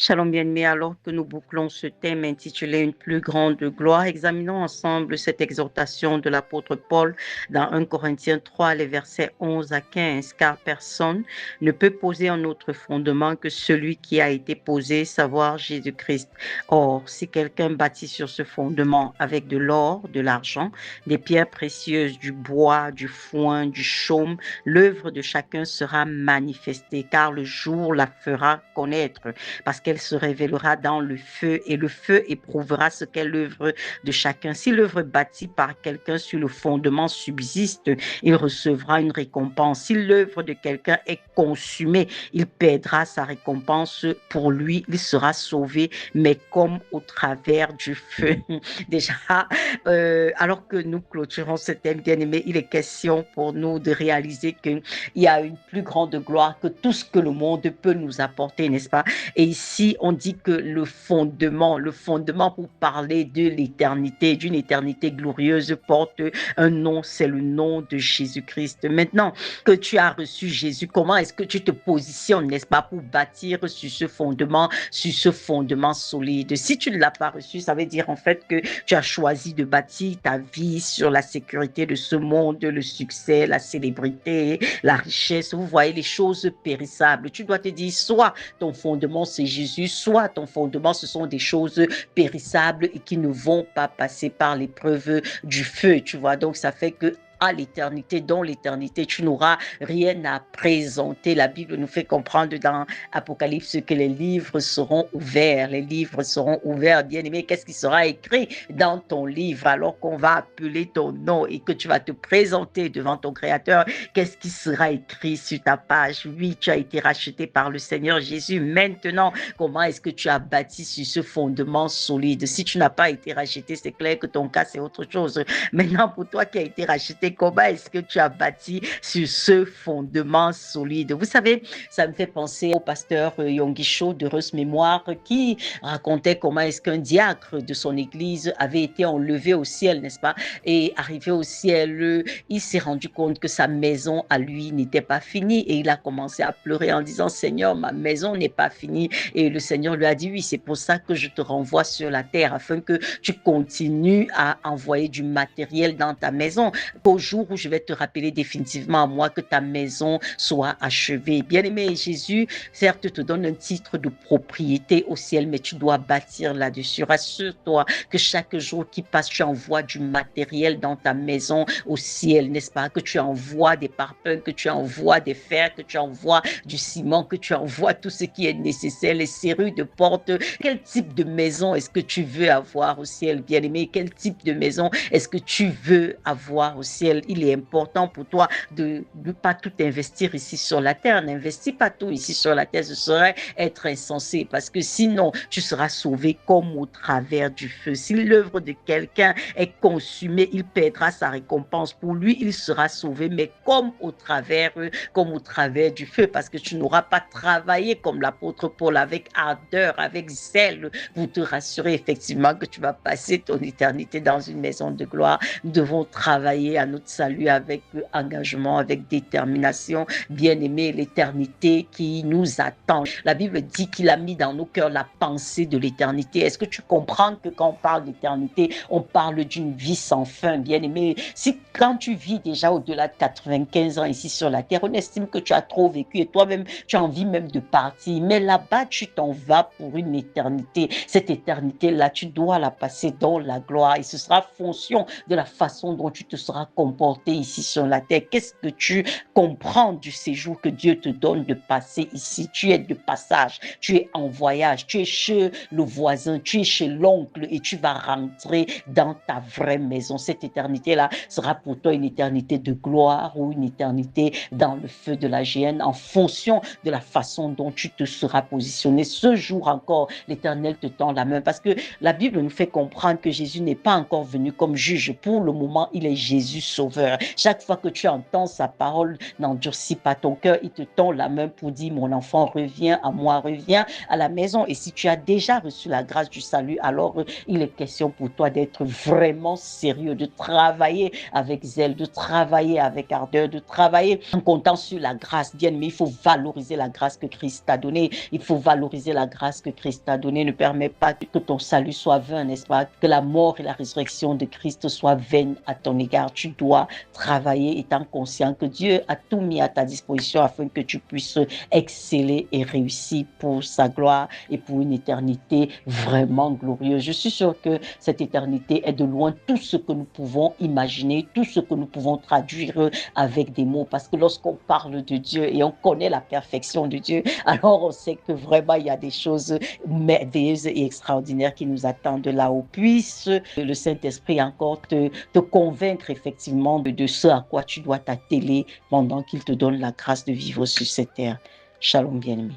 Shalom bien-aimés, alors que nous bouclons ce thème intitulé Une plus grande gloire, examinons ensemble cette exhortation de l'apôtre Paul dans 1 Corinthiens 3, les versets 11 à 15, car personne ne peut poser un autre fondement que celui qui a été posé, savoir Jésus-Christ. Or, si quelqu'un bâtit sur ce fondement avec de l'or, de l'argent, des pierres précieuses, du bois, du foin, du chaume, l'œuvre de chacun sera manifestée, car le jour la fera connaître, parce qu'elle se révélera dans le feu, et le feu éprouvera ce qu'est l'œuvre de chacun. Si l'œuvre bâtie par quelqu'un sur le fondement subsiste, il recevra une récompense. Si l'œuvre de quelqu'un est consumée, il perdra sa récompense. Pour lui, il sera sauvé, mais comme au travers du feu. Déjà, alors que nous clôturons ce thème bien-aimé, il est question pour nous de réaliser qu'il y a une plus grande gloire que tout ce que le monde peut nous apporter, n'est-ce pas? Et ici, on dit que le fondement pour parler de l'éternité, d'une éternité glorieuse, porte un nom, c'est le nom de Jésus-Christ. Maintenant que tu as reçu Jésus, comment est-ce que tu te positionnes, n'est-ce pas, pour bâtir sur ce fondement solide? Si tu ne l'as pas reçu, ça veut dire en fait que tu as choisi de bâtir ta vie sur la sécurité de ce monde, le succès, la célébrité, la richesse. Vous voyez les choses périssables. Tu dois te dire, soit ton fondement c'est Jésus, soit ton fondement ce sont des choses périssables et qui ne vont pas passer par l'épreuve du feu, tu vois. Donc ça fait que à l'éternité, dans l'éternité, tu n'auras rien à présenter. La Bible nous fait comprendre dans Apocalypse que les livres seront ouverts. Les livres seront ouverts. Bien-aimé, qu'est-ce qui sera écrit dans ton livre alors qu'on va appeler ton nom et que tu vas te présenter devant ton Créateur? Qu'est-ce qui sera écrit sur ta page? Oui, tu as été racheté par le Seigneur Jésus. Maintenant, comment est-ce que tu as bâti sur ce fondement solide? Si tu n'as pas été racheté, c'est clair que ton cas, c'est autre chose. Maintenant, pour toi qui as été racheté, comment est-ce que tu as bâti sur ce fondement solide? Vous savez, ça me fait penser au pasteur Yonggi Cho d'Heureuse Mémoire qui racontait comment est-ce qu'un diacre de son église avait été enlevé au ciel, n'est-ce pas? Et arrivé au ciel, il s'est rendu compte que sa maison à lui n'était pas finie et il a commencé à pleurer en disant, Seigneur, ma maison n'est pas finie. Et le Seigneur lui a dit, oui, c'est pour ça que je te renvoie sur la terre, afin que tu continues à envoyer du matériel dans ta maison, qu'au jour où je vais te rappeler définitivement à moi que ta maison soit achevée. Bien-aimé, Jésus, certes, te donne un titre de propriété au ciel, mais tu dois bâtir là-dessus. Rassure-toi que chaque jour qui passe, tu envoies du matériel dans ta maison au ciel, n'est-ce pas? Que tu envoies des parpaings, que tu envoies des fers, que tu envoies du ciment, que tu envoies tout ce qui est nécessaire, les serrures de porte. Quel type de maison est-ce que tu veux avoir au ciel, bien-aimé? Quel type de maison est-ce que tu veux avoir au ciel? Il est important pour toi de ne pas tout investir ici sur la terre. N'investis pas tout ici sur la terre, ce serait être insensé, parce que sinon, tu seras sauvé comme au travers du feu. Si l'œuvre de quelqu'un est consumée, il perdra sa récompense. Pour lui, il sera sauvé, mais comme au travers du feu, parce que tu n'auras pas travaillé comme l'apôtre Paul avec ardeur, avec zèle, pour te rassurer effectivement que tu vas passer ton éternité dans une maison de gloire. Nous devons travailler à notre salut avec engagement, avec détermination. Bien-aimé, l'éternité qui nous attend. La Bible dit qu'il a mis dans nos cœurs la pensée de l'éternité. Est-ce que tu comprends que quand on parle d'éternité, on parle d'une vie sans fin, bien-aimé? Si quand tu vis déjà au-delà de 95 ans ici sur la terre, on estime que tu as trop vécu et toi-même, tu as envie même de partir. Mais là-bas, tu t'en vas pour une éternité. Cette éternité-là, tu dois la passer dans la gloire et ce sera fonction de la façon dont tu te seras comporté ici sur la terre. Qu'est-ce que tu comprends du séjour que Dieu te donne de passer ici? Tu es de passage, tu es en voyage, tu es chez le voisin, tu es chez l'oncle et tu vas rentrer dans ta vraie maison. Cette éternité-là sera pour toi une éternité de gloire ou une éternité dans le feu de la géhenne en fonction de la façon dont tu te seras positionné. Ce jour encore, l'Éternel te tend la main parce que la Bible nous fait comprendre que Jésus n'est pas encore venu comme juge. Pour le moment, il est Jésus Sauveur. Chaque fois que tu entends sa parole, n'endurcis pas ton cœur. Il te tend la main pour dire, mon enfant, reviens à moi, reviens à la maison. Et si tu as déjà reçu la grâce du salut, alors il est question pour toi d'être vraiment sérieux, de travailler avec zèle, de travailler avec ardeur, de travailler en comptant sur la grâce. Bien, mais il faut valoriser la grâce que Christ t'a donnée. Il faut valoriser la grâce que Christ t'a donnée. Ne permets pas que ton salut soit vain, n'est-ce pas? Que la mort et la résurrection de Christ soient vaines à ton égard. Tu dois travailler étant conscient que Dieu a tout mis à ta disposition afin que tu puisses exceller et réussir pour sa gloire et pour une éternité vraiment glorieuse. Je suis sûr que cette éternité est de loin tout ce que nous pouvons imaginer, tout ce que nous pouvons traduire avec des mots. Parce que lorsqu'on parle de Dieu et on connaît la perfection de Dieu, alors on sait que vraiment il y a des choses merveilleuses et extraordinaires qui nous attendent là-haut. Puisse le Saint-Esprit encore te convaincre effectivement de ce à quoi tu dois t'atteler pendant qu'il te donne la grâce de vivre sur cette terre. Shalom bien-aimé.